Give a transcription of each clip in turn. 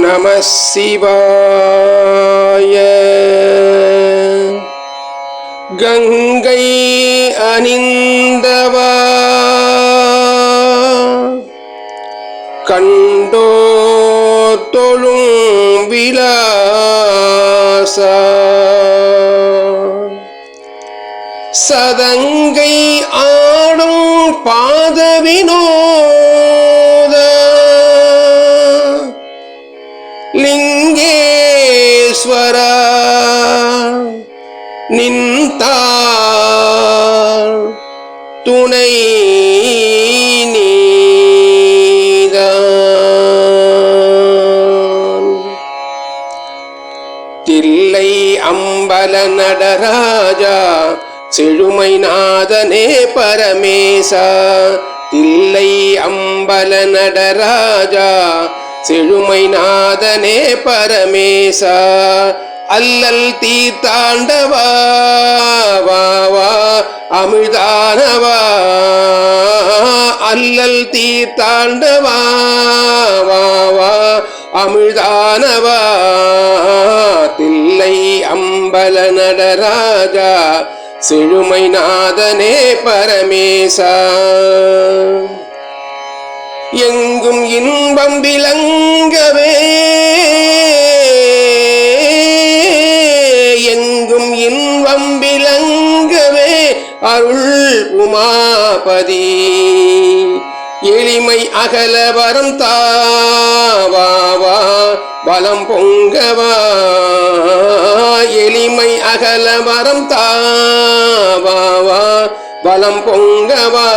நம சிவாய. கங்கை அணிந்தவா கண்டோர் தொழும் விலாசா சதங்கை ஆடும் பாதவினோத லிங்கேஸ்வரா நின்றாள் துணை நீதான். தில்லை அம்பல நடராஜா செழுமை நாதனே பரமேசா. தில்லை அம்பல நடராஜா செழுமை நாதனே பரமேசா. அல்லல் தீர்த்தாண்டவா வா அமிழ்தானவா. அல்லல் தீர்த்தாண்டவா வா அமிழ்தானவா. தில்லை அம்பல நடராஜா செழுமை நாதனே பரமேசா. எங்கும் இன்பம் விளங்கவே எங்கும் இன்பம் விளங்கவே அருள் உமாபதி. எளிமை அகல வரம் தாவா பலம் பொங்கவா. எளிமை அகல வரம் தாவா பலம் பொங்கவா.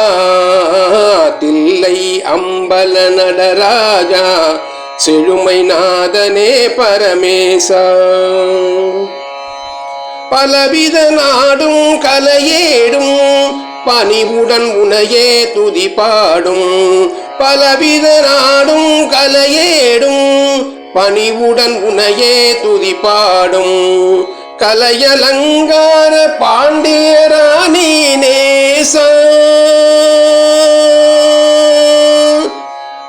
தில்லை அம்பல நடராஜா செழுமை நாதனே பரமேசா. பலவித நாடும் கலையேடும் பணிவுடன் உனையே துதி பாடும். பலவித நாடும் கலையேடும் பணிவுடன் உனையே துதி பாடும். கலையலங்கார பாண்டியராணி நேசா.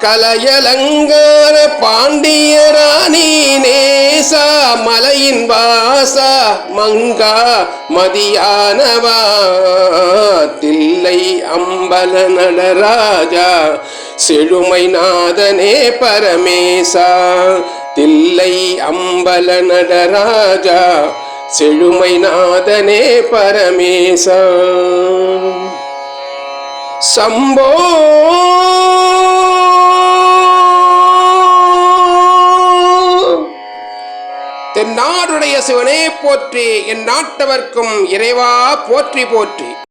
கலையலங்கார பாண்டியராணி நேசா. மலையின் வாசா மங்கா மதியானவா. தில்லை அம்பல நடராஜா செழுமை நாதனே பரமேசா. தில்லை அம்பல நடராஜா செழுமை நாதனே பரமேசா. சம்போ தென்னாடுடைய சிவனே போற்றி. என் நாட்டவர்க்கும் இறைவா போற்றி போற்றி.